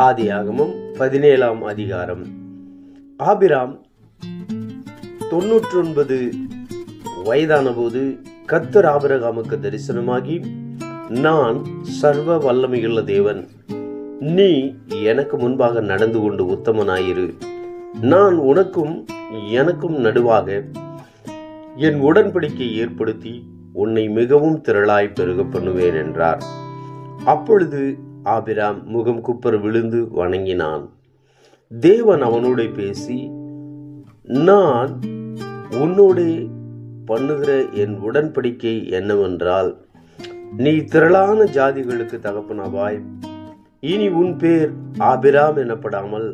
ஆதியாகமம் 17ஆம் அதிகாரம். ஆபிராம் 99 வயதான போது கர்த்தர் ஆபிரகாமுக்கு தரிசனமாகி, நான் சர்வ வல்லமையுள்ள தேவன், நீ எனக்கு முன்பாக நடந்து கொண்டு உத்தமனாயிரு, நான் உனக்கும் எனக்கும் நடுவாக என் உடன்படிக்கை ஏற்படுத்தி உன்னை மிகவும் திரளாய் பெருக பண்ணுவேன் என்றார். அப்பொழுது ஆபிராம் முகம் குப்புற விழுந்து வணங்கினான். தேவன் அவனோடு பேசி, நான் உன்னோடு பண்ணுகிற என் உடன்படிக்கை என்னவென்றால், நீ திரளான ஜாதிகளுக்கு தகப்பனாவாய். இனி உன் பேர் ஆபிராம் எனப்படாமல்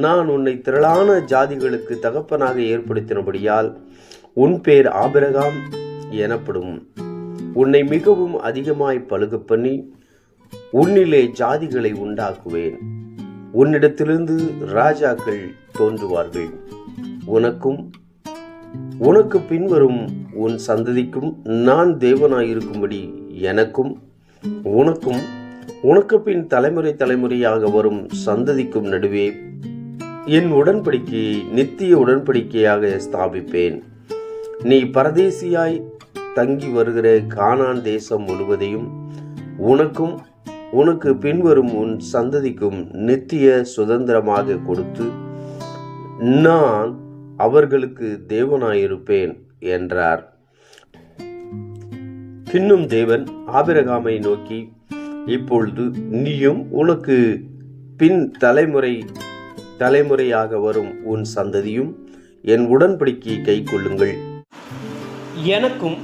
நான் உன்னை திரளான ஜாதிகளுக்கு தகப்பனாக ஏற்படுத்தினபடியால் உன் பேர் ஆபிரகாம் எனப்படும். உன்னை மிகவும் அதிகமாய் பலுக பண்ணி உன்னிலே ஜாதிகளை உண்டாக்குவேன். உன்னிடத்திலிருந்து ராஜாக்கள் தோன்றுவார்கள். உனக்கும் உனக்கு பின்வரும் உன் சந்ததிக்கும் நான் தேவனாயிருக்கும்படி எனக்கும் உனக்கும் உனக்கு பின் தலைமுறை தலைமுறையாக வரும் சந்ததிக்கும் நடுவே என் உடன்படிக்கையை நித்திய உடன்படிக்கையாக ஸ்தாபிப்பேன். நீ பரதேசியாய் தங்கி வருகிற கானான் தேசம் முழுவதையும் உனக்கும் உனக்கு பின்வரும் உன் சந்ததிக்கும் நித்திய சுதந்திரமாக கொடுத்து நான் அவர்களுக்கு தேவனாயிருப்பேன் என்றார். பின்னும் தேவன் ஆபிரகாமை நோக்கி, இப்பொழுது நீயும் உனக்கு பின் தலைமுறையாக வரும் உன் சந்ததியும் என் உடன்படிக்கையை கைக்கொள்ளுங்கள். எனக்கும்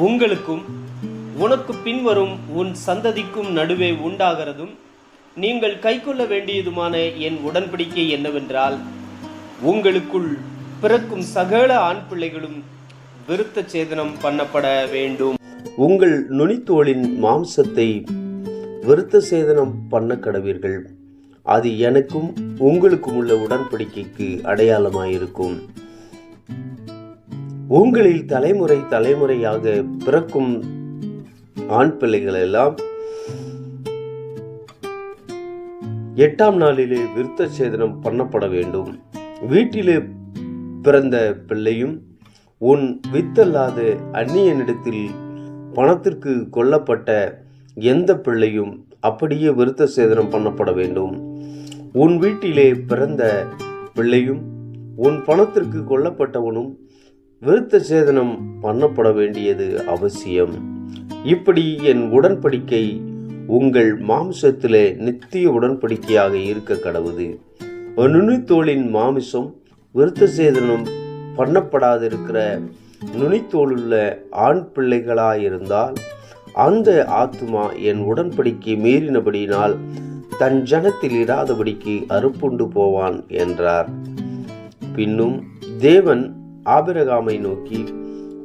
உங்களுக்கும் உனக்கு பின்வரும் உன் சந்ததிக்கும் நடுவே உண்டாகிறதும் நீங்கள் கைக்கொள்ள வேண்டியதுமான என் உடன்படிக்கை என்னவென்றால், உங்களுக்குள் பிறக்கும் சகல ஆண் பிள்ளைகளும் விருத்த சேதனம் பண்ணப்பட வேண்டும். உங்கள் நுனித்தோளின் மாம்சத்தை விருத்த சேதனம் பண்ண கடவீர்கள். அது எனக்கும் உங்களுக்கும் உள்ள உடன்படிக்கைக்கு அடையாளமாயிருக்கும். உங்களில் தலைமுறை தலைமுறையாக பிறக்கும் ஆண் பிள்ளைகள் எல்லாம் 8ஆம் நாளிலே விருத்த சேதனம் பண்ணப்பட வேண்டும். வீட்டிலே பிறந்த பிள்ளையும் உன் வித்தல்லாத அந்நியனிடத்தில் பணத்திற்கு கொல்லப்பட்ட எந்த பிள்ளையும் அப்படியே விருத்த சேதனம் பண்ணப்பட வேண்டும். உன் வீட்டிலே பிறந்த பிள்ளையும் உன் பணத்திற்கு கொல்லப்பட்டவனும் விருத்த சேதனம் பண்ணப்பட வேண்டியது அவசியம். இப்படி என் உடன்படிக்கை உங்கள் மாம்சத்திலே நித்திய உடன்படிக்கையாக இருக்க கடவுது. நுனித்தோளின் மாமிசம் விருத்த சேதனம் பண்ணப்படாதிருக்கிற நுனித்தோளுள்ள ஆண் பிள்ளைகளாயிருந்தால் அந்த ஆத்துமா என் உடன்படிக்கை மீறினபடியினால் தன் ஜனத்தில் இராதபடிக்கு அறுப்புண்டு போவான் என்றார். பின்னும் தேவன் ஆபிரகாமை நோக்கி,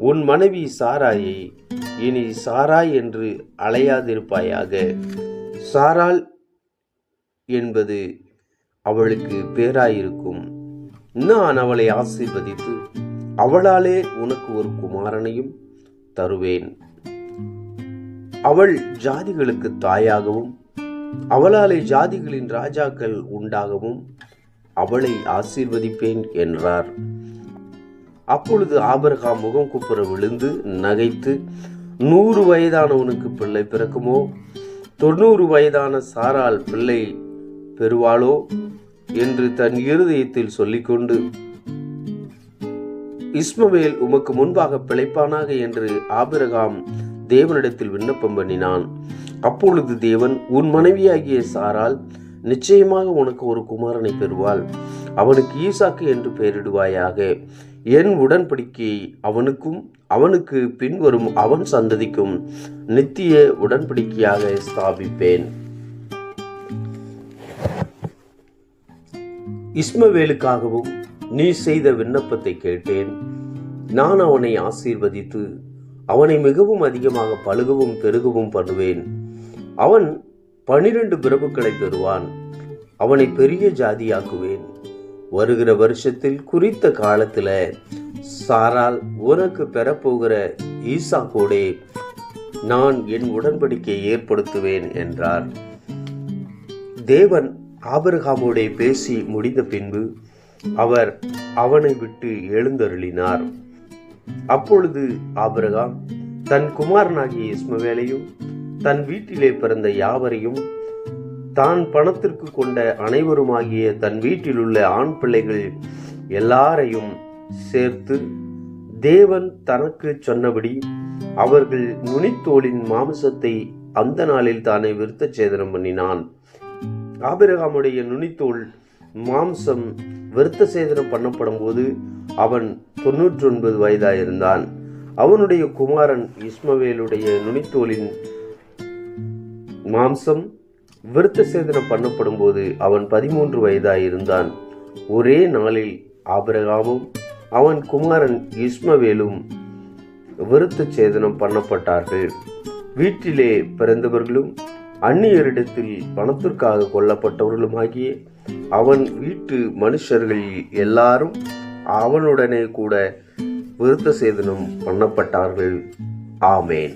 உன் மனைவி சாராயை இனி சாராய் என்று அழையாதிருப்பாயாக. சாராள் என்பது அவளுக்கு பேராயிருக்கும். நான் அவளை ஆசீர்வதித்து அவளாலே உனக்கு ஒரு குமாரனையும் தருவேன். அவள் ஜாதிகளுக்கு தாயாகவும் அவளாலே ஜாதிகளின் ராஜாக்கள் உண்டாகவும் அவளை ஆசீர்வதிப்பேன் என்றார். அப்பொழுது ஆபிரகாம் முகம் குப்புற விழுந்து நகைத்து, 100 வயதானவனுக்கு பிள்ளை பிறக்குமோ, 90 வயதான சாராள் பிள்ளை பெறுவாளோ என்று தன் இருதயத்தில் சொல்லிக்கொண்டு, இஸ்மவேல் உமக்கு முன்பாக பிழைப்பானாக என்று ஆபிரகாம் தேவனிடத்தில் விண்ணப்பம் பண்ணினான். அப்பொழுது தேவன், உன் மனைவியாகிய சாராள் நிச்சயமாக உனக்கு ஒரு குமாரனை பெறுவாள். அவனுக்கு ஈசாக்கு என்று பெயரிடுவாயாக. என் உடன்படிக்கையை அவனுக்கும் அவனுக்கு பின்வரும் அவன் சந்ததிக்கும் நித்திய உடன்படிக்கையாக ஸ்தாபிப்பேன். இஸ்மவேலுக்காகவும் நீ செய்த விண்ணப்பத்தை கேட்டேன். நான் அவனை ஆசீர்வதித்து அவனை மிகவும் அதிகமாக பலுகவும் பெருகவும் பண்ணுவேன். அவன் 12 பிரபுக்களை பெறுவான். அவனை பெரிய ஜாதியாக்குவேன். வருகிற வருஷத்தில் குறித்த காலத்தில் சாராள் உனக்கு பெறப்போகிற ஈசாக்கோடே நான் என் உடன்படிக்கையை ஏற்படுத்துவேன் என்றார். தேவன் ஆபிரகாமோடே பேசி முடிந்த பின்பு அவர் அவனை விட்டு எழுந்தருளினார். அப்பொழுது ஆபிரகாம் தன் குமாரனாகிய இஸ்மவேலையும் தன் வீட்டிலே பிறந்த யாவரையும் தான் பணத்திற்கு கொண்ட அனைவருமாகிய தன் வீட்டில் உள்ள ஆண் பிள்ளைகள் எல்லாரையும் சேர்த்து தேவன் தனக்கு சொன்னபடி அவர்கள் நுனித்தோலின் மாமிசத்தை அந்த நாளில் தானே விருத்த சேதனம் பண்ணினான். ஆபிரகாமுடைய நுனித்தோல் மாம்சம் விருத்த சேதனம் பண்ணப்படும் போது அவன் 99 வயதாயிருந்தான். அவனுடைய குமாரன் இஸ்மவேலுடைய நுனித்தோலின் மாம்சம் விருத்த சேதனம் பண்ணப்படும் போது அவன் 13 வயதாயிருந்தான். ஒரே நாளில் ஆபிரகாமும் அவன் குமாரன் இஸ்மவேலும் விருத்த சேதனம் பண்ணப்பட்டார்கள். வீட்டிலே பிறந்தவர்களும் அந்நியரிடத்தில் பணத்திற்காக கொல்லப்பட்டவர்களுமாகிய அவன் வீட்டு மனுஷர்கள் எல்லாரும் அவனுடனே கூட விருத்த சேதனம் பண்ணப்பட்டார்கள். ஆமேன்.